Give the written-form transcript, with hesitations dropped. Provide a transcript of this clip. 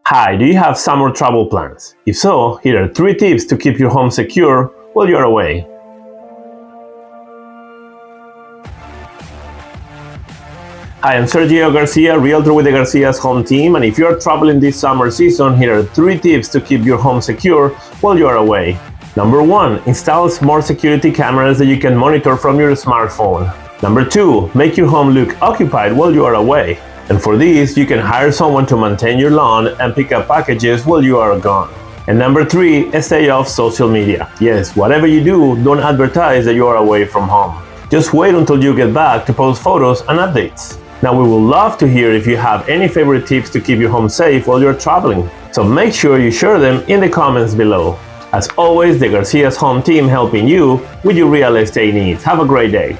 Hi, do you have summer travel plans? If so, here are 3 tips to keep your home secure while you're away. Hi, I'm Sergio Garcia, realtor with the GarciaSHomeS team, and if you're traveling this summer season, here are 3 tips to keep your home secure while you're away. Number 1. Install smart security cameras that you can monitor from your smartphone. Number 2. Make your home look occupied while you are away. And for this, you can hire someone to maintain your lawn and pick up packages while you are gone. And number 3, stay off social media. Yes, whatever you do, don't advertise that you are away from home. Just wait until you get back to post photos and updates. Now, we would love to hear if you have any favorite tips to keep your home safe while you're traveling. So make sure you share them in the comments below. As always, the GarciaSHomeS team helping you with your real estate needs. Have a great day.